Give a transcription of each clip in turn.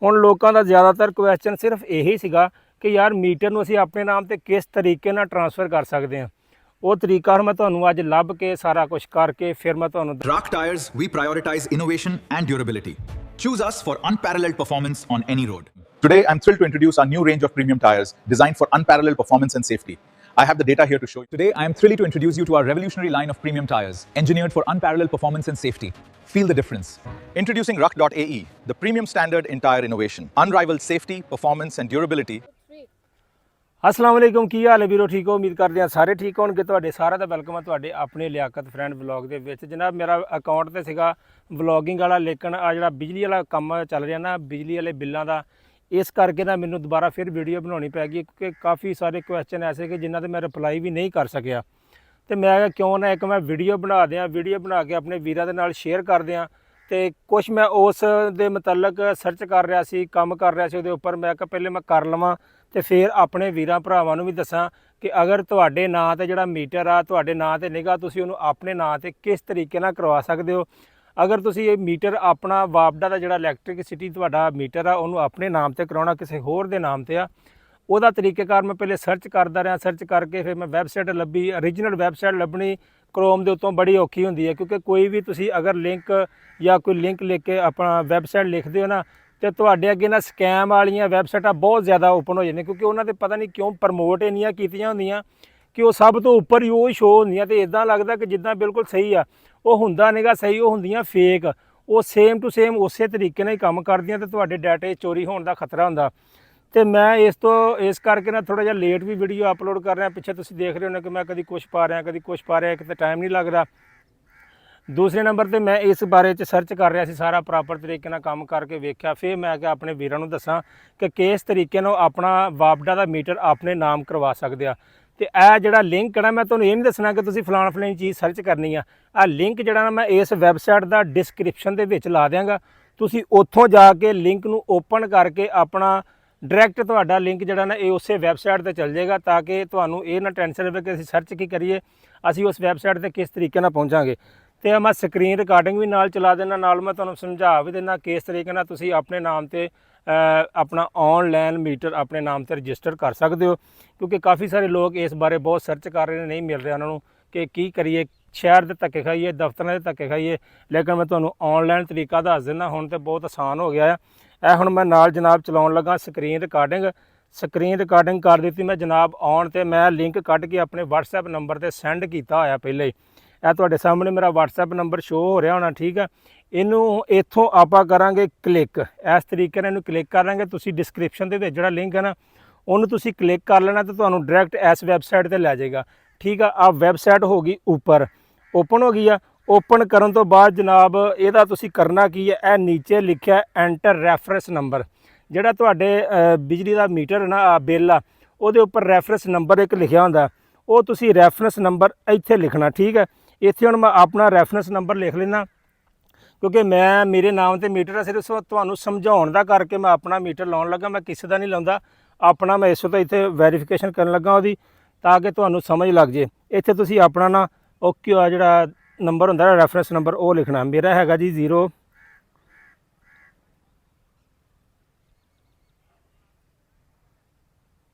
ਹੁਣ ਲੋਕਾਂ ਦਾ ਜ਼ਿਆਦਾਤਰ ਕੁਐਸਚਨ ਸਿਰਫ ਇਹੀ ਸੀਗਾ ਕਿ ਯਾਰ ਮੀਟਰ ਨੂੰ ਅਸੀਂ ਆਪਣੇ ਨਾਮ ਤੇ ਕਿਸ ਤਰੀਕੇ ਨਾਲ ਟ੍ਰਾਂਸਫਰ ਕਰ ਸਕਦੇ ਹਾਂ। ਉਹ ਤਰੀਕਾ ਮੈਂ ਤੁਹਾਨੂੰ ਅੱਜ ਲੱਭ ਕੇ ਸਾਰਾ ਕੁਝ ਕਰਕੇ ਫਿਰ ਮੈਂ ਤੁਹਾਨੂੰ Rock Tires, we prioritize innovation and durability. Choose us for unparalleled performance on any road. Today, I'm thrilled to introduce our new range of premium tires designed for unparalleled performance and safety. I have the data here to show you. Today, I am thrilled to introduce you to our revolutionary line of premium tires, engineered for unparalleled performance and safety. Feel the difference. Introducing Ruck.ae, the premium standard in tire innovation. Unrivaled safety, performance and durability. अस्सलाम वालेकुम की हाल है वीरो ठीक हो उम्मीद करते हैं सारे ठीक होंगे। ਤੁਹਾਡੇ ਸਾਰਿਆਂ ਦਾ ਵੈਲਕਮ ਹੈ ਤੁਹਾਡੇ ਆਪਣੇ ਲਿਆਕਤ ਫਰੈਂਡ ਵਲੌਗ ਦੇ ਵਿੱਚ। ਜਨਾਬ ਮੇਰਾ ਅਕਾਊਂਟ ਤੇ ਸੀਗਾ ਵਲੌਗਿੰਗ ਵਾਲਾ, ਲੇਕਿਨ ਆ ਜਿਹੜਾ ਬਿਜਲੀ ਵਾਲਾ ਕੰਮ ਚੱਲ ਰਿਹਾ ਨਾ ਬਿਜਲੀ ਵਾਲੇ ਬਿੱਲਾਂ ਦਾ, ਇਸ ਕਰਕੇ ਨਾ ਮੈਨੂੰ ਦੁਬਾਰਾ ਫਿਰ ਵੀਡੀਓ ਬਣਾਉਣੀ ਪੈ ਗਈ ਕਿਉਂਕਿ ਕਾफ़ी ਸਾਰੇ ਕੁਐਸਚਨ ਐਸੇ ਕਿ ਜਿਨ੍ਹਾਂ 'ਤੇ ਮੈਂ ਰਿਪਲਾਈ ਵੀ ਨਹੀਂ ਕਰ ਸਕਿਆ। ਤੇ ਮੈਂ ਕਿਉਂ ਨਾ ਇੱਕ ਮੈਂ ਵੀਡੀਓ ਬਣਾ ਦਿਆਂ, ਵੀਡੀਓ ਬਣਾ ਕੇ ਆਪਣੇ ਵੀਰਾਂ ਦੇ ਨਾਲ ਸ਼ੇਅਰ ਕਰ ਦਿਆਂ। ਤੇ ਕੁਛ ਮੈਂ ਉਸ ਦੇ ਮੁਤਲਕ ਸਰਚ ਕਰ ਰਿਹਾ ਸੀ, ਕੰਮ ਕਰ ਰਿਹਾ ਸੀ ਉਹਦੇ ਉੱਪਰ। ਮੈਂ ਕਿਹਾ ਪਹਿਲੇ ਮੈਂ ਕਰ ਲਵਾਂ ਤੇ ਫਿਰ ਆਪਣੇ ਵੀਰਾਂ ਭਰਾਵਾਂ ਨੂੰ ਵੀ ਦੱਸਾਂ ਕਿ ਅਗਰ ਤੁਹਾਡੇ ਨਾਂ ਤੇ ਜਿਹੜਾ ਮੀਟਰ ਆ ਤੁਹਾਡੇ ਨਾਂ ਤੇ ਨਿਗਾ, ਤੁਸੀਂ ਉਹਨੂੰ ਆਪਣੇ ਨਾਂ ਤੇ ਕਿਸ ਤਰੀਕੇ ਨਾਲ ਕਰਵਾ ਸਕਦੇ ਹੋ। ਅਗਰ ਤੁਸੀਂ ਇਹ ਮੀਟਰ ਆਪਣਾ ਵਾਪਡਾ ਦਾ ਜਿਹੜਾ ਇਲੈਕਟ੍ਰਿਸਿਟੀ ਤੁਹਾਡਾ ਮੀਟਰ ਆ ਉਹਨੂੰ ਆਪਣੇ ਨਾਮ ਤੇ ਕਰਾਉਣਾ, ਕਿਸੇ ਹੋਰ ਦੇ ਨਾਮ ਤੇ ਆ, ਉਹਦਾ ਤਰੀਕੇਕਾਰ ਮੈਂ ਪਹਿਲੇ ਸਰਚ ਕਰਦਾ ਰਿਹਾ। ਸਰਚ ਕਰਕੇ ਫਿਰ ਮੈਂ ਵੈਬਸਾਈਟ ਲੱਭੀ, ਓਰੀਜਨਲ ਵੈਬਸਾਈਟ ਲੱਭਣੀ ਕ੍ਰੋਮ ਦੇ ਉੱਤੋਂ ਬੜੀ ਔਖੀ ਹੁੰਦੀ ਹੈ ਕਿਉਂਕਿ ਕੋਈ ਵੀ ਤੁਸੀਂ ਅਗਰ ਲਿੰਕ ਜਾਂ ਕੋਈ ਲਿੰਕ ਲਿਖ ਕੇ ਆਪਣਾ ਵੈਬਸਾਈਟ ਲਿਖਦੇ ਹੋ ਨਾ ਤੇ ਤੁਹਾਡੇ ਅੱਗੇ ਨਾ ਸਕੈਮ ਵਾਲੀਆਂ ਵੈਬਸਾਈਟਾਂ ਬਹੁਤ ਜ਼ਿਆਦਾ ਓਪਨ ਹੋ ਜਾਂਦੀਆਂ ਕਿਉਂਕਿ ਉਹਨਾਂ 'ਤੇ ਪਤਾ ਨਹੀਂ ਕਿਉਂ ਪ੍ਰਮੋਟ ਇੰਨੀਆਂ ਕੀਤੀਆਂ ਹੁੰਦੀਆਂ ਕਿ ਉਹ ਸਭ ਤੋਂ ਉੱਪਰ ਹੀ ਉਹ ਸ਼ੋਅ ਹੁੰਦੀਆਂ ਤੇ ਇਦਾਂ ਲੱਗਦਾ ਕਿ ਜਿੱਦਾਂ ਬਿਲਕੁਲ ਸਹੀ ਆ, ਉਹ ਹੁੰਦਾ ਨਹੀਂਗਾ ਸਹੀ, ਉਹ ਹੁੰਦੀਆਂ ਫੇਕ। ਉਹ ਸੇਮ ਟੂ ਸੇਮ ਉਸੇ ਤਰੀਕੇ ਨਾਲ ਹੀ ਕੰਮ ਕਰਦੀਆਂ ਤੇ ਤੁਹਾਡੇ ਡਾਟੇ ਚੋਰੀ ਹੋਣ ਦਾ ਖਤਰਾ ਹੁੰਦਾ। ਤੇ ਮੈਂ ਇਸ ਕਰਕੇ ਨਾ ਥੋੜ੍ਹਾ ਜਿਹਾ ਲੇਟ ਵੀ ਵੀਡੀਓ ਅਪਲੋਡ ਕਰ ਰਿਹਾ। ਪਿੱਛੇ ਤੁਸੀਂ ਦੇਖ ਰਹੇ ਹੋ ਨਾ ਕਿ ਮੈਂ ਕਦੀ ਕੁਛ ਪਾ ਰਿਹਾ ਕਦੀ ਕੁਛ ਪਾ ਰਿਹਾ, ਇੱਕ ਤਾਂ ਟਾਈਮ ਨਹੀਂ ਲੱਗਦਾ। ਦੂਸਰੇ ਨੰਬਰ ਤੇ ਮੈਂ ਇਸ ਬਾਰੇ 'ਚ ਸਰਚ ਕਰ ਰਿਹਾ ਸੀ, ਸਾਰਾ ਪ੍ਰੋਪਰ ਤਰੀਕੇ ਨਾਲ ਕੰਮ ਕਰਕੇ ਵੇਖਿਆ। ਫਿਰ ਮੈਂ ਕਿ ਆਪਣੇ ਵੀਰਾਂ ਨੂੰ ਦੱਸਾਂ ਕਿ ਕਿਸ ਤਰੀਕੇ ਨਾਲ ਆਪਣਾ ਵਾਪਡਾ ਦਾ ਮੀਟਰ ਆਪਣੇ ਨਾਮ ਕਰਵਾ ਸਕਦੇ ਆ। ਤੇ ਇਹ ਜਿਹੜਾ ਲਿੰਕ ਹੈ ਨਾ, ਮੈਂ ਤੁਹਾਨੂੰ ਇਹ ਨਹੀਂ ਦੱਸਣਾ ਕਿ ਤੁਸੀਂ ਫਲਾਣੀ ਚੀਜ਼ ਸਰਚ ਕਰਨੀ ਆ। ਆਹ ਲਿੰਕ ਜਿਹੜਾ ਨਾ ਮੈਂ ਇਸ ਵੈਬਸਾਈਟ ਦਾ ਡਿਸਕ੍ਰਿਪਸ਼ਨ ਦੇ ਵਿੱਚ ਲਾ ਦਿਆਂਗਾ। ਤੁਸੀਂ ਉੱਥੋਂ ਜਾ ਕੇ ਲਿੰਕ ਨੂੰ ਓਪਨ ਕਰਕੇ ਆਪਣਾ ਡਾਇਰੈਕਟ ਤੁਹਾਡਾ ਲਿੰਕ ਜਿਹੜਾ ਨਾ ਇਹ ਉਸੇ ਵੈਬਸਾਈਟ 'ਤੇ ਚੱਲ ਜਾਏਗਾ, ਤਾਂ ਕਿ ਤੁਹਾਨੂੰ ਇਹ ਨਾ ਟੈਨਸ਼ਨ ਰਹੇ ਕਿ ਅਸੀਂ ਸਰਚ ਕੀ ਕਰੀਏ, ਅਸੀਂ ਉਸ ਵੈਬਸਾਈਟ 'ਤੇ ਕਿਸ ਤਰੀਕੇ ਨਾਲ ਪਹੁੰਚਾਂਗੇ। ਤੇ ਮੈਂ ਸਕਰੀਨ ਰਿਕਾਰਡਿੰਗ ਵੀ ਨਾਲ ਚਲਾ ਦੇਣਾ, ਨਾਲ ਮੈਂ ਤੁਹਾਨੂੰ ਸਮਝਾ ਵੀ ਦੇਣਾ ਕਿਸ ਤਰੀਕੇ ਨਾਲ ਤੁਸੀਂ ਆਪਣੇ ਨਾਮ ਤੇ ਆਪਣਾ ਆਨਲਾਈਨ ਮੀਟਰ ਆਪਣੇ ਨਾਮ ਤੇ ਰਜਿਸਟਰ ਕਰ ਸਕਦੇ ਹੋ ਕਿਉਂਕਿ ਕਾਫੀ ਸਾਰੇ ਲੋਕ ਇਸ ਬਾਰੇ ਬਹੁਤ ਸਰਚ ਕਰ ਰਹੇ ਨੇ, ਨਹੀਂ ਮਿਲ ਰਿਹਾ ਉਹਨਾਂ ਨੂੰ ਕਿ ਕੀ ਕਰੀਏ, ਸ਼ਹਿਰ ਦੇ ਧੱਕੇ ਖਾਈਏ, ਦਫ਼ਤਰਾਂ ਦੇ ਧੱਕੇ ਖਾਈਏ। ਲੇਕਿਨ ਮੈਂ ਤੁਹਾਨੂੰ ਆਨਲਾਈਨ ਤਰੀਕਾ ਦੱਸ ਦਿੰਦਾ, ਹੁਣ ਤੇ ਬਹੁਤ ਆਸਾਨ ਹੋ ਗਿਆ ਆ। ਇਹ ਹੁਣ ਮੈਂ ਨਾਲ ਜਨਾਬ ਚਲਾਉਣ ਲੱਗਾ ਸਕਰੀਨ ਰਿਕਾਰਡਿੰਗ ਕਰ ਦਿੱਤੀ ਮੈਂ ਜਨਾਬ ਆਨ, ਤੇ ਮੈਂ ਲਿੰਕ ਕੱਢ ਕੇ ਆਪਣੇ WhatsApp ਨੰਬਰ ਤੇ ਸੈਂਡ ਕੀਤਾ ਹੋਇਆ ਪਹਿਲੇ ਹੀ। ਇਹ ਤੁਹਾਡੇ ਸਾਹਮਣੇ ਮੇਰਾ WhatsApp ਨੰਬਰ ਸ਼ੋਅ ਹੋ ਰਿਹਾ ਹੋਣਾ, ਠੀਕ ਆ। ਇਹਨੂੰ ਇੱਥੋਂ ਆਪਾਂ ਕਰਾਂਗੇ ਕਲਿੱਕ, ਇਸ ਤਰੀਕੇ ਨਾਲ ਇਹਨੂੰ ਕਲਿੱਕ ਕਰ ਲਾਂਗੇ। ਤੁਸੀਂ ਡਿਸਕ੍ਰਿਪਸ਼ਨ ਦੇ ਵਿੱਚ ਜਿਹੜਾ ਲਿੰਕ ਹੈ ਨਾ ਉਹਨੂੰ ਤੁਸੀਂ ਕਲਿੱਕ ਕਰ ਲੈਣਾ ਤੇ ਤੁਹਾਨੂੰ ਡਾਇਰੈਕਟ ਇਸ ਵੈਬਸਾਈਟ 'ਤੇ ਲੈ ਜਾਏਗਾ, ਠੀਕ ਆ। ਆਹ ਵੈਬਸਾਈਟ ਹੋ ਗਈ ਉੱਪਰ ਓਪਨ ਹੋ ਗਈ ਆ। ਓਪਨ ਕਰਨ ਤੋਂ ਬਾਅਦ ਜਨਾਬ ਇਹਦਾ ਤੁਸੀਂ ਕਰਨਾ ਕੀ ਹੈ, ਇਹ ਨੀਚੇ ਲਿਖਿਆ ਐਂਟਰ ਰੈਫਰੈਂਸ ਨੰਬਰ, ਜਿਹੜਾ ਤੁਹਾਡੇ ਬਿਜਲੀ ਦਾ ਮੀਟਰ ਨਾ ਬਿੱਲ ਆ ਉਹਦੇ ਉੱਪਰ ਰੈਫਰੈਂਸ ਨੰਬਰ ਇੱਕ ਲਿਖਿਆ ਹੁੰਦਾ, ਉਹ ਤੁਸੀਂ ਰੈਫਰੈਂਸ ਨੰਬਰ ਇੱਥੇ ਲਿਖਣਾ, ਠੀਕ ਹੈ। ਇੱਥੇ ਹੁਣ ਮੈਂ ਆਪਣਾ ਰੈਫਰੈਂਸ ਨੰਬਰ ਲਿਖ ਲੈਣਾ ਕਿਉਂਕਿ ਮੈਂ ਮੇਰੇ ਨਾਮ ਤੇ ਮੀਟਰ ਆ, ਸਿਰਫ ਤੁਹਾਨੂੰ ਸਮਝਾਉਣ ਦਾ ਕਰਕੇ ਮੈਂ ਆਪਣਾ ਮੀਟਰ ਲਾਉਣ ਲੱਗਾ, ਮੈਂ ਕਿਸੇ ਦਾ ਨਹੀਂ ਲਾਉਂਦਾ ਆਪਣਾ। ਮੈਂ ਇਸ ਤੋਂ ਇੱਥੇ ਵੈਰੀਫਿਕੇਸ਼ਨ ਕਰਨ ਲੱਗਾ ਉਹਦੀ, ਤਾਂ ਕਿ ਤੁਹਾਨੂੰ ਸਮਝ ਲੱਗ ਜੇ। ਇੱਥੇ ਤੁਸੀਂ ਆਪਣਾ ਨਾ ਓਕੇ ਆ ਜਿਹੜਾ ਨੰਬਰ ਹੁੰਦਾ ਰੈਫਰੈਂਸ ਨੰਬਰ ਉਹ ਲਿਖਣਾ। ਮੇਰਾ ਹੈਗਾ ਜੀ 0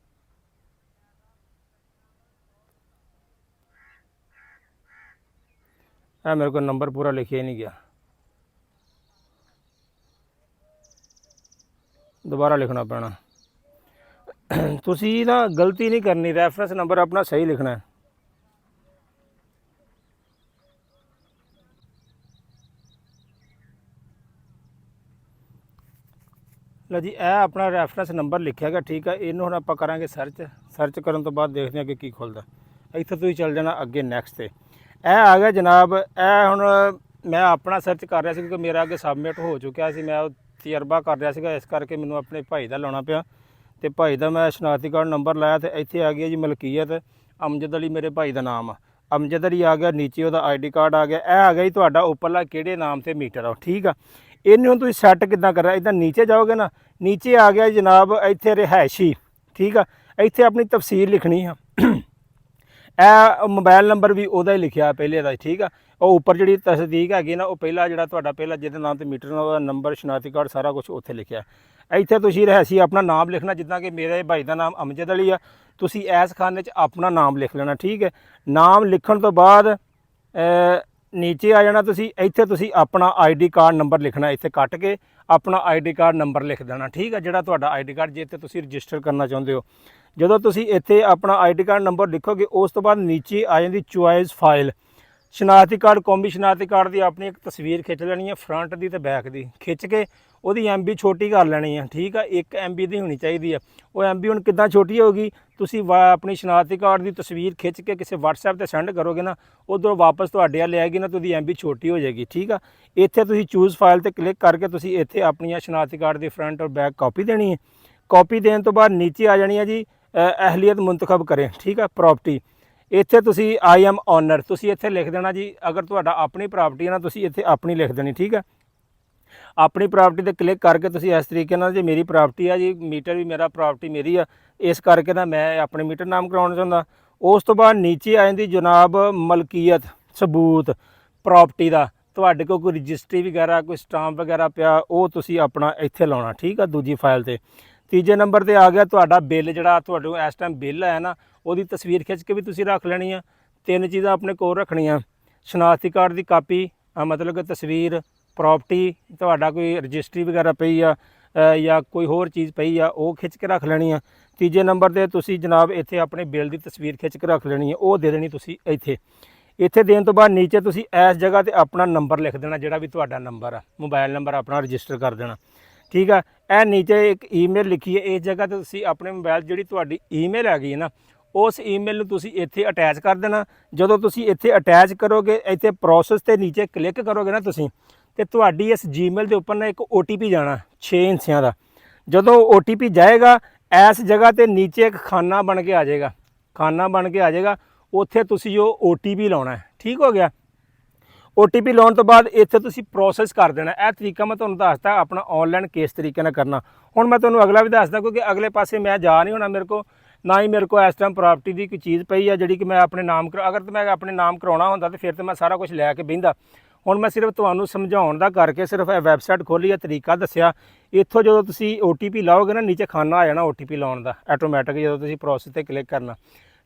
ਇਹ ਮੇਰੇ ਕੋਲ ਨੰਬਰ ਪੂਰਾ ਲਿਖਿਆ ਹੀ ਨਹੀਂ ਗਿਆ, ਦੁਬਾਰਾ ਲਿਖਣਾ ਪੈਣਾ। ਤੁਸੀਂ ਨਾ ਗਲਤੀ ਨਹੀਂ ਕਰਨੀ, ਰੈਫਰੈਂਸ ਨੰਬਰ ਆਪਣਾ ਸਹੀ ਲਿਖਣਾ ਹੈ। ਲਓ ਜੀ ਇਹ ਆਪਣਾ ਰੈਫਰੈਂਸ ਨੰਬਰ ਲਿਖਿਆ ਗਿਆ, ਠੀਕ ਹੈ। ਇਹਨੂੰ ਹੁਣ ਆਪਾਂ ਕਰਾਂਗੇ ਸਰਚ ਕਰਨ ਤੋਂ ਬਾਅਦ ਦੇਖਦੇ ਹਾਂ ਕਿ ਕੀ ਖੁੱਲ੍ਹਦਾ। ਇੱਥੇ ਤੁਸੀਂ ਚੱਲ ਜਾਣਾ ਅੱਗੇ ਨੈਕਸਟ 'ਤੇ। ਇਹ ਆ ਗਿਆ ਜਨਾਬ। ਇਹ ਹੁਣ ਮੈਂ ਆਪਣਾ ਸਰਚ ਕਰ ਰਿਹਾ ਸੀ ਕਿਉਂਕਿ ਮੇਰਾ ਅੱਗੇ ਸਬਮਿਟ ਹੋ ਚੁੱਕਿਆ ਸੀ, ਮੈਂ ਉਹ ਤਜਰਬਾ ਕਰ ਰਿਹਾ ਸੀਗਾ, ਇਸ ਕਰਕੇ ਮੈਨੂੰ ਆਪਣੇ ਭਾਈ ਦਾ ਲਾਉਣਾ ਪਿਆ। ਤੇ ਭਾਈ ਦਾ ਮੈਂ ਸ਼ਨਾਖਤੀ ਕਾਰਡ ਨੰਬਰ ਲਾਇਆ ਤੇ ਇੱਥੇ ਆ ਗਿਆ ਜੀ ਮਲਕੀਅਤ ਅਮਜਦ ਅਲੀ, ਮੇਰੇ ਭਾਈ ਦਾ ਨਾਮ ਆ ਅਮਜਦ ਅਲੀ ਆ ਗਿਆ। ਨੀਚੇ ਉਹਦਾ ID ਕਾਰਡ ਆ ਗਿਆ। ਇਹ ਆ ਗਿਆ ਜੀ ਤੁਹਾਡਾ ਉੱਪਰਲਾ ਕਿਹੜੇ ਨਾਮ ਤੇ ਮੀਟਰ ਆ, ਠੀਕ ਆ। ਇਹਨੂੰ ਹੁਣ ਤੁਸੀਂ ਸੈੱਟ ਕਿੱਦਾਂ ਕਰਨਾ, ਇੱਦਾਂ ਨੀਚੇ ਜਾਓਗੇ ਨਾ, ਨੀਚੇ ਆ ਗਿਆ ਜਨਾਬ ਇੱਥੇ ਰਿਹਾਇਸ਼ੀ, ਠੀਕ ਆ। ਇੱਥੇ ਆਪਣੀ ਤਫਸੀਲ ਲਿਖਣੀ ਆ। ਇਹ ਮੋਬਾਈਲ ਨੰਬਰ ਵੀ ਉਹਦਾ ਹੀ ਲਿਖਿਆ ਪਹਿਲੇ ਦਾ, ਠੀਕ ਆ। ਉਹ ਉੱਪਰ ਜਿਹੜੀ ਤਸਦੀਕ ਹੈਗੀ ਨਾ ਉਹ ਪਹਿਲਾ ਜਿਹੜਾ ਤੁਹਾਡਾ ਪਹਿਲਾ ਜਿਹਦੇ ਨਾਮ ਤੇ ਮੀਟਰ ਉਹਦਾ ਨੰਬਰ ਸ਼ਨਾਖਤੀ ਕਾਰਡ ਸਾਰਾ ਕੁਝ ਉੱਥੇ ਲਿਖਿਆ। ਇੱਥੇ ਤੁਸੀਂ ਰਹਿਸੀ ਆਪਣਾ ਨਾਮ ਲਿਖਣਾ, ਜਿੱਦਾਂ ਕਿ ਮੇਰੇ ਭਾਈ ਦਾ ਨਾਮ ਅਮਜਦ ਅਲੀ ਆ, ਤੁਸੀਂ ਇਸ ਖਾਨੇ 'ਚ ਆਪਣਾ ਨਾਮ ਲਿਖ ਲੈਣਾ। ਠੀਕ ਹੈ, ਨਾਮ ਲਿਖਣ ਤੋਂ ਬਾਅਦ ਨੀਚੇ ਆ ਜਾਣਾ ਤੁਸੀਂ, ਇੱਥੇ ਤੁਸੀਂ ਆਪਣਾ ID ਕਾਰਡ ਨੰਬਰ ਲਿਖਣਾ, ਇੱਥੇ ਕੱਟ ਕੇ ਆਪਣਾ ID ਕਾਰਡ ਨੰਬਰ ਲਿਖ ਦੇਣਾ। ਠੀਕ ਹੈ, ਜਿਹੜਾ ਤੁਹਾਡਾ ID ਕਾਰਡ ਜੇ ਤੇ ਤੁਸੀਂ ਰਜਿਸਟਰ ਕਰਨਾ ਚਾਹੁੰਦੇ ਹੋ। ਜਦੋਂ ਤੁਸੀਂ ਇੱਥੇ ਆਪਣਾ ID ਕਾਰਡ ਨੰਬਰ ਲਿਖੋਗੇ, ਉਸ ਤੋਂ ਬਾਅਦ ਨੀਚੇ ਆ ਜਾਂਦੀ ਚੁਆਇਸ ਫਾਈਲ, ਸ਼ਨਾਖਤੀ ਕਾਰਡ, ਕੌਮੀ ਸ਼ਨਾਖਤੀ ਕਾਰਡ ਦੀ ਆਪਣੀ ਇੱਕ ਤਸਵੀਰ ਖਿੱਚ ਲੈਣੀ ਹੈ, ਫਰੰਟ ਦੀ ਤੇ ਬੈਕ ਦੀ ਖਿੱਚ ਕੇ ਉਹਦੀ MB ਛੋਟੀ ਕਰ ਲੈਣੀ ਹੈ। ਠੀਕ ਆ, 1 MB ਦੀ ਹੋਣੀ ਚਾਹੀਦੀ ਹੈ। ਉਹ MB ਹੁਣ ਕਿੱਦਾਂ ਛੋਟੀ ਹੋਗੀ, ਤੁਸੀਂ ਆਪਣੀ ਸ਼ਨਾਖਤੀ ਕਾਰਡ ਦੀ ਤਸਵੀਰ ਖਿੱਚ ਕੇ ਕਿਸੇ WhatsApp ਤੇ ਸੈਂਡ ਕਰੋਗੇ ਨਾ, ਉਧਰੋਂ ਵਾਪਸ ਤੁਹਾਡੇ ਵੱਲ ਆਏਗੀ ਨਾ, ਤਾਂ ਉਹਦੀ MB ਛੋਟੀ ਹੋ ਜਾਏਗੀ। ਠੀਕ ਆ, ਇੱਥੇ ਤੁਸੀਂ ਚੂਜ਼ ਫਾਈਲ ਤੇ ਕਲਿੱਕ ਕਰਕੇ ਤੁਸੀਂ ਇੱਥੇ ਆਪਣੀਆਂ ਸ਼ਨਾਖਤੀ ਕਾਰਡ ਦੀ ਫਰੰਟ ਔਰ ਬੈਕ ਕਾਪੀ ਦੇਣੀ ਹੈ। ਕਾਪੀ ਦੇਣ ਤੋਂ ਬਾਅਦ ਨੀਚੇ ਆ ਜਾਣੀ ਹੈ ਜੀ ਅਹਿਲੀਅਤ ਮੁੰਤਖਬ ਕਰੇ। ਠੀਕ ਆ, ਪ੍ਰਾਪਰਟੀ, ਇੱਥੇ ਤੁਸੀਂ I am owner ਤੁਸੀਂ ਇੱਥੇ ਲਿਖ ਦੇਣਾ ਜੀ। ਅਗਰ ਤੁਹਾਡਾ ਆਪਣੀ ਪ੍ਰਾਪਰਟੀ ਹੈ ਨਾ, ਤੁਸੀਂ ਇੱਥੇ ਆਪਣੀ ਲਿਖ ਦੇਣੀ। ਠੀਕ ਹੈ, ਆਪਣੀ ਪ੍ਰਾਪਰਟੀ ਤੇ ਕਲਿੱਕ ਕਰਕੇ ਤੁਸੀਂ ਇਸ ਤਰੀਕੇ ਨਾਲ, ਜੀ ਮੇਰੀ ਪ੍ਰਾਪਰਟੀ ਆ ਜੀ, ਮੀਟਰ ਵੀ ਮੇਰਾ ਪ੍ਰਾਪਰਟੀ ਮੇਰੀ ਆ, ਇਸ ਕਰਕੇ ਨਾ ਮੈਂ ਆਪਣੇ ਮੀਟਰ ਨਾਮ ਕਰਾਉਣਾ ਚਾਹੁੰਦਾ। ਉਸ ਤੋਂ ਬਾਅਦ ਨੀਚੇ ਆ ਜਾਂਦੀ ਜਨਾਬ ਮਲਕੀਅਤ ਸਬੂਤ ਪ੍ਰਾਪਰਟੀ ਦਾ, ਤੁਹਾਡੇ ਕੋਲ ਕੋਈ ਰਜਿਸਟਰੀ ਵਗੈਰਾ ਕੋਈ ਸਟਾਂਪ ਵਗੈਰਾ ਪਿਆ, ਉਹ ਤੁਸੀਂ ਆਪਣਾ ਇੱਥੇ ਲਾਉਣਾ। ਠੀਕ ਆ, ਦੂਜੀ ਫਾਈਲ ਤੇ। ਤੀਜੇ ਨੰਬਰ ਤੇ ਆ ਗਿਆ ਤੁਹਾਡਾ ਬਿੱਲ, ਜਿਹੜਾ ਤੁਹਾਨੂੰ ਇਸ ਟਾਈਮ ਬਿੱਲ ਆਇਆ ਨਾ, ਉਹਦੀ ਤਸਵੀਰ ਖਿੱਚ ਕੇ ਵੀ ਤੁਸੀਂ ਰੱਖ ਲੈਣੀ ਆ। 3 ਚੀਜ਼ਾਂ ਆਪਣੇ ਕੋਲ ਰੱਖਣੀਆਂ, ਸ਼ਨਾਖਤੀ ਕਾਰਡ ਦੀ ਕਾਪੀ, ਮਤਲਬ ਕਿ ਤਸਵੀਰ, ਪ੍ਰਾਪਰਟੀ, ਤੁਹਾਡਾ ਕੋਈ ਰਜਿਸਟਰੀ ਵਗੈਰਾ ਪਈ ਆ ਜਾਂ ਕੋਈ ਹੋਰ ਚੀਜ਼ ਪਈ ਆ, ਉਹ ਖਿੱਚ ਕੇ ਰੱਖ ਲੈਣੀ ਆ। ਤੀਜੇ ਨੰਬਰ ਤੇ ਤੁਸੀਂ ਜਨਾਬ ਇੱਥੇ ਆਪਣੇ ਬਿੱਲ ਦੀ ਤਸਵੀਰ ਖਿੱਚ ਕੇ ਰੱਖ ਲੈਣੀ ਹੈ, ਉਹ ਦੇ ਦੇਣੀ ਤੁਸੀਂ ਇੱਥੇ। ਇੱਥੇ ਦੇਣ ਤੋਂ ਬਾਅਦ ਨੀਚੇ ਤੁਸੀਂ ਇਸ ਜਗ੍ਹਾ ਤੇ ਆਪਣਾ ਨੰਬਰ ਲਿਖ ਦੇਣਾ, ਜਿਹੜਾ ਵੀ ਤੁਹਾਡਾ ਨੰਬਰ ਆ, ਮੋਬਾਈਲ ਨੰਬਰ ਆਪਣਾ ਰਜਿਸਟਰ ਕਰ ਦੇਣਾ। ਠੀਕ ਆ, ਇਹ ਨੀਚੇ ਇੱਕ ਈਮੇਲ ਲਿਖੀ ਹੈ, ਇਸ ਜਗ੍ਹਾ ਤੇ ਤੁਸੀਂ ਆਪਣੇ ਮੋਬਾਈਲ ਜਿਹੜੀ ਤੁਹਾਡੀ ਈਮੇਲ ਹੈਗੀ ਹੈ ਨਾ, ਉਸ ਈਮੇਲ ਨੂੰ ਤੁਸੀਂ ਇੱਥੇ ਅਟੈਚ ਕਰ ਦੇਣਾ। ਜਦੋਂ ਤੁਸੀਂ ਇੱਥੇ ਅਟੈਚ ਕਰੋਗੇ, ਇੱਥੇ ਪ੍ਰੋਸੈਸ ਤੇ ਨੀਚੇ ਕਲਿੱਕ ਕਰੋਗੇ ਨਾ ਤੁਸੀਂ, ਤੇ ਤੁਹਾਡੀ ਇਸ ਜੀਮੇਲ ਦੇ ਉੱਪਰ ਨਾ ਇੱਕ OTP ਜਾਣਾ 6 ਹਿੱਸਿਆਂ ਦਾ। ਜਦੋਂ OTP ਜਾਏਗਾ, ਇਸ ਜਗ੍ਹਾ ਤੇ ਨੀਚੇ ਇੱਕ ਖਾਨਾ ਬਣ ਕੇ ਆ ਜਾਏਗਾ, ਖਾਨਾ ਬਣ ਕੇ ਆ ਜਾਏਗਾ, ਉੱਥੇ ਤੁਸੀਂ ਉਹ OTP ਲਾਉਣਾ ਹੈ। ਠੀਕ ਹੋ ਗਿਆ, OTP ਲਾਉਣ ਤੋਂ ਬਾਅਦ ਇੱਥੇ ਤੁਸੀਂ ਪ੍ਰੋਸੈਸ ਕਰ ਦੇਣਾ। ਇਹ ਤਰੀਕਾ ਮੈਂ ਤੁਹਾਨੂੰ ਦੱਸਦਾ ਆਪਣਾ ਆਨਲਾਈਨ ਕਿਸ ਤਰੀਕੇ ਨਾਲ ਕਰਨਾ। ਹੁਣ ਮੈਂ ਤੁਹਾਨੂੰ ਅਗਲਾ ਵੀ ਦੱਸਦਾ, ਕਿਉਂਕਿ ਅਗਲੇ ਪਾਸੇ ਮੈਂ ਜਾ ਨਹੀਂ ਹੋਣਾ, ਮੇਰੇ ਕੋਲ ਨਾ ਹੀ ਮੇਰੇ ਕੋਲ ਇਸ ਟਾਈਮ ਪ੍ਰਾਪਰਟੀ ਦੀ ਕੋਈ ਚੀਜ਼ ਪਈ ਆ ਜਿਹੜੀ ਕਿ ਮੈਂ ਆਪਣੇ ਨਾਮ ਅਗਰ ਮੈਂ ਆਪਣੇ ਨਾਮ ਕਰਾਉਣਾ ਹੁੰਦਾ ਤਾਂ ਫਿਰ ਤਾਂ ਮੈਂ ਸਾਰਾ ਕੁਝ ਲੈ ਕੇ ਬਹਿੰਦਾ। ਹੁਣ ਮੈਂ ਸਿਰਫ ਤੁਹਾਨੂੰ ਸਮਝਾਉਣ ਦਾ ਕਰਕੇ ਸਿਰਫ ਇਹ ਵੈਬਸਾਈਟ ਖੋਲ੍ਹੀ ਆ, ਤਰੀਕਾ ਦੱਸਿਆ। ਇੱਥੋਂ ਜਦੋਂ ਤੁਸੀਂ OTP ਲਾਓਗੇ ਨਾ, ਨੀਚੇ ਖਾਨਾ ਆ ਜਾਣਾ OTP ਲਾਉਣ ਦਾ ਆਟੋਮੈਟਿਕ। ਜਦੋਂ ਤੁਸੀਂ ਪ੍ਰੋਸੈਸ ਤੇ ਕਲਿੱਕ ਕਰਨਾ,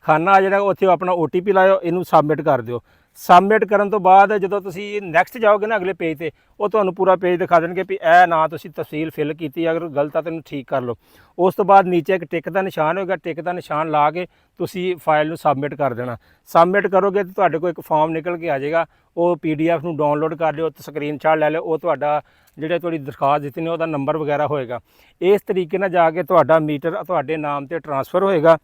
ਖਾਨਾ ਆ ਜਿਹੜਾ, ਉੱਥੇ ਆਪਣਾ OTP ਲਾਇਓ, ਇਹਨੂੰ ਸਬਮਿਟ ਕਰ ਦਿਓ। ਸਬਮਿਟ ਕਰਨ ਤੋਂ ਬਾਅਦ ਜਦੋਂ ਤੁਸੀਂ ਨੈਕਸਟ ਜਾਓਗੇ ਨਾ ਅਗਲੇ ਪੇਜ ਤੇ, ਉਹ ਤੁਹਾਨੂੰ ਪੂਰਾ ਪੇਜ ਦਿਖਾ ਦੇਣਗੇ ਵੀ ਇਹ ਨਾ ਤੁਸੀਂ ਤਫਸੀਲ ਫਿਲ ਕੀਤੀ, ਅਗਰ ਗਲਤ ਆ ਤੈਨੂੰ ਠੀਕ ਕਰ ਲਓ। ਉਸ ਤੋਂ ਬਾਅਦ ਨੀਚੇ ਇੱਕ ਟਿਕ ਦਾ ਨਿਸ਼ਾਨ ਹੋਏਗਾ, ਟਿਕ ਦਾ ਨਿਸ਼ਾਨ ਲਾ ਕੇ ਤੁਸੀਂ ਫਾਈਲ ਨੂੰ ਸਬਮਿਟ ਕਰ ਦੇਣਾ। ਸਬਮਿਟ ਕਰੋਗੇ ਤਾਂ ਤੁਹਾਡੇ ਕੋਲ ਇੱਕ ਫਾਰਮ ਨਿਕਲ ਕੇ ਆ ਜਾਏਗਾ, ਉਹ PDF ਨੂੰ ਡਾਊਨਲੋਡ ਕਰ ਲਿਓ, ਸਕਰੀਨਸ਼ਾਟ ਲੈ ਲਿਓ, ਉਹ ਤੁਹਾਡਾ ਜਿਹੜੇ ਤੁਹਾਡੀ ਦਰਖਾਸਤ ਦਿੱਤੀ ਨੇ ਉਹਦਾ ਨੰਬਰ ਵਗੈਰਾ ਹੋਏਗਾ। ਇਸ ਤਰੀਕੇ ਨਾਲ ਜਾ ਕੇ ਤੁਹਾਡਾ ਮੀਟਰ ਤੁਹਾਡੇ ਨਾਮ ਤੇ ਟਰਾਂਸਫਰ ਹੋਏਗਾ।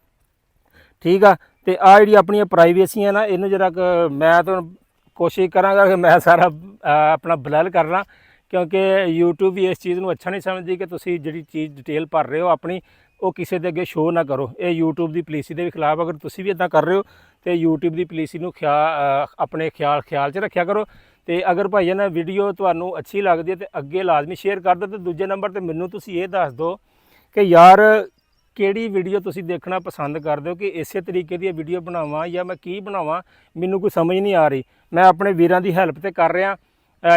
ਠੀਕ ਆ, ਤੇ ਆ ਜਿਹੜੀ ਆਪਣੀਆਂ ਪ੍ਰਾਈਵੇਸੀ ਹੈ ਨਾ, ਇਹਨੂੰ ਜਰਾ ਮੈਂ ਤੁਹਾਨੂੰ ਕੋਸ਼ਿਸ਼ ਕਰਾਂਗਾ ਕਿ ਮੈਂ ਸਾਰਾ ਆਪਣਾ ਬਲਰ ਕਰਨਾ, ਕਿਉਂਕਿ YouTube ਵੀ ਇਸ ਚੀਜ਼ ਨੂੰ ਅੱਛਾ ਨਹੀਂ ਸਮਝਦੀ ਕਿ ਤੁਸੀਂ ਜਿਹੜੀ ਚੀਜ਼ ਡਿਟੇਲ ਭਰ ਰਹੇ ਹੋ ਆਪਣੀ, ਉਹ ਕਿਸੇ ਦੇ ਅੱਗੇ ਸ਼ੋਅ ਨਾ ਕਰੋ। ਇਹ YouTube ਦੀ ਪਾਲਿਸੀ ਦੇ ਵੀ ਖਿਲਾਫ। ਅਗਰ ਤੁਸੀਂ ਵੀ ਇਦਾਂ ਕਰ ਰਹੇ ਹੋ ਤੇ YouTube ਦੀ ਪਾਲਿਸੀ ਨੂੰ ਆਪਣੇ ਖਿਆਲ 'ਚ ਰੱਖਿਆ ਕਰੋ। ਤੇ ਅਗਰ ਭਾਈ ਨਾ ਵੀਡੀਓ ਤੁਹਾਨੂੰ ਅੱਛੀ ਲੱਗਦੀ ਹੈ ਤੇ ਅੱਗੇ ਲਾਜ਼ਮੀ ਸ਼ੇਅਰ ਕਰ ਦਿਓ। ਤੇ ਦੂਜੇ ਨੰਬਰ ਤੇ ਮੈਨੂੰ ਤੁਸੀਂ ਇਹ ਦੱਸ ਦਿਓ ਕਿ ਯਾਰ ਕਿਹੜੀ ਵੀਡੀਓ ਤੁਸੀਂ ਦੇਖਣਾ ਪਸੰਦ ਕਰਦੇ ਹੋ, ਕਿ ਇਸੇ ਤਰੀਕੇ ਦੀ ਵੀਡੀਓ ਬਣਾਵਾਂ ਜਾਂ ਮੈਂ ਕੀ ਬਣਾਵਾਂ, ਮੈਨੂੰ ਕੋਈ ਸਮਝ ਨਹੀਂ ਆ ਰਹੀ। ਮੈਂ ਆਪਣੇ ਵੀਰਾਂ ਦੀ ਹੈਲਪ ਤੇ ਕਰ ਰਿਹਾ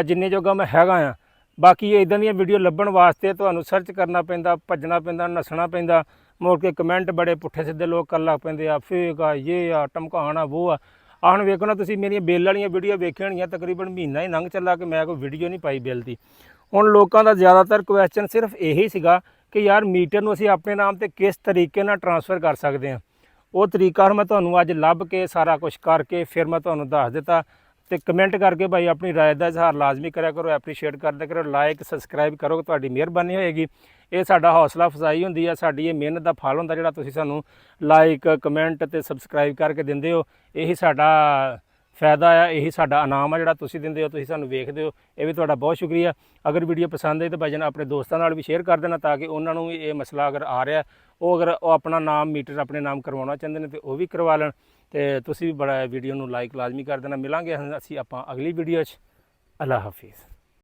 ਜਿੰਨੇ ਜੋਗਾ ਮੈਂ ਹੈਗਾ ਆ। ਬਾਕੀ ਇਦਾਂ ਦੀਆਂ ਵੀਡੀਓ ਲੱਭਣ ਵਾਸਤੇ ਤੁਹਾਨੂੰ ਸਰਚ ਕਰਨਾ ਪੈਂਦਾ, ਭੱਜਣਾ ਪੈਂਦਾ, ਨੱਸਣਾ ਪੈਂਦਾ। ਮੁੜ ਕੇ ਕਮੈਂਟ ਬੜੇ ਪੁੱਠੇ ਸਿੱਧੇ ਲੋਕ ਕਰਨ ਲੱਗ ਪੈਂਦੇ ਆ, ਫੇਕ ਆ, ਇਹ ਆ, ਧਮਕਾਉਣ ਆ, ਉਹ ਆ। ਹੁਣ ਵੇਖੋ ਨਾ, ਤੁਸੀਂ ਮੇਰੀਆਂ ਬਿੱਲ ਵਾਲੀਆਂ ਵੀਡੀਓ ਵੇਖੀਆਂ ਹੋਣੀਆਂ, ਤਕਰੀਬਨ ਮਹੀਨਾ ਹੀ ਲੰਘ ਚੱਲਾ ਕਿ ਮੈਂ ਕੋਈ ਵੀਡੀਓ ਨਹੀਂ ਪਾਈ ਬਿੱਲ ਦੀ। ਹੁਣ ਲੋਕਾਂ ਦਾ ਜ਼ਿਆਦਾਤਰ ਕੁਐਸਚਨ ਸਿਰਫ ਇਹੀ ਸੀਗਾ ਕਿ ਯਾਰ ਮੀਟਰ ਨੂੰ ਅਸੀਂ ਆਪਣੇ ਨਾਮ ਤੇ ਕਿਸ ਤਰੀਕੇ ਨਾਲ ਟਰਾਂਸਫਰ ਕਰ ਸਕਦੇ ਹਾਂ। ਉਹ ਤਰੀਕਾ ਮੈਂ ਤੁਹਾਨੂੰ ਅੱਜ ਲੱਭ ਕੇ ਸਾਰਾ ਕੁਝ ਕਰਕੇ ਫਿਰ ਮੈਂ ਤੁਹਾਨੂੰ ਦੱਸ ਦਿੱਤਾ। ਤੇ ਕਮੈਂਟ ਕਰਕੇ ਭਾਈ ਆਪਣੀ ਰਾਏ ਦਾ ਇਜ਼ਹਾਰ ਲਾਜ਼ਮੀ ਕਰਿਆ ਕਰੋ, ਐਪਰੀਸ਼ੀਏਟ ਕਰਦੇ ਕਰੋ, ਲਾਈਕ ਸਬਸਕ੍ਰਾਈਬ ਕਰੋ, ਤੁਹਾਡੀ ਮਿਹਰਬਾਨੀ ਹੋਏਗੀ। ਇਹ ਸਾਡਾ ਹੌਸਲਾ ਅਫਜ਼ਾਈ ਹੁੰਦੀ ਆ, ਸਾਡੀ ਇਹ ਮਿਹਨਤ ਦਾ ਫਲ ਹੁੰਦਾ ਜਿਹੜਾ ਤੁਸੀਂ ਸਾਨੂੰ ਲਾਈਕ ਕਮੈਂਟ ਤੇ ਸਬਸਕ੍ਰਾਈਬ ਕਰਕੇ ਦਿੰਦੇ ਹੋ। ਇਹੀ ਸਾਡਾ ਫਾਇਦਾ ਆ, ਇਹੀ ਸਾਡਾ ਇਨਾਮ ਆ ਜਿਹੜਾ ਤੁਸੀਂ ਦਿੰਦੇ ਹੋ, ਤੁਸੀਂ ਸਾਨੂੰ ਵੇਖਦੇ ਹੋ। ਇਹ ਵੀ ਤੁਹਾਡਾ ਬਹੁਤ ਸ਼ੁਕਰੀਆ। ਅਗਰ ਵੀਡੀਓ ਪਸੰਦ ਆਈ ਤਾਂ ਭਾਈ ਜਾਨ ਆਪਣੇ ਦੋਸਤਾਂ ਨਾਲ ਵੀ ਸ਼ੇਅਰ ਕਰ ਦੇਣਾ, ਤਾਂ ਕਿ ਉਹਨਾਂ ਨੂੰ ਵੀ ਇਹ ਮਸਲਾ ਅਗਰ ਆ ਰਿਹਾ, ਅਗਰ ਉਹ ਆਪਣਾ ਨਾਮ ਮੀਟਰ ਆਪਣੇ ਨਾਮ ਕਰਵਾਉਣਾ ਚਾਹੁੰਦੇ ਨੇ ਤੇ ਉਹ ਵੀ ਕਰਵਾ ਲੈਣ। ਤੇ ਤੁਸੀਂ ਵੀ ਬੜਾ ਵੀਡੀਓ ਨੂੰ ਲਾਈਕ ਲਾਜ਼ਮੀ ਕਰ ਦੇਣਾ। ਮਿਲਾਂਗੇ ਅਸੀਂ ਆਪਾਂ ਅਗਲੀ ਵੀਡੀਓ 'ਚ। ਅੱਲਾ ਹਾਫਿਜ਼।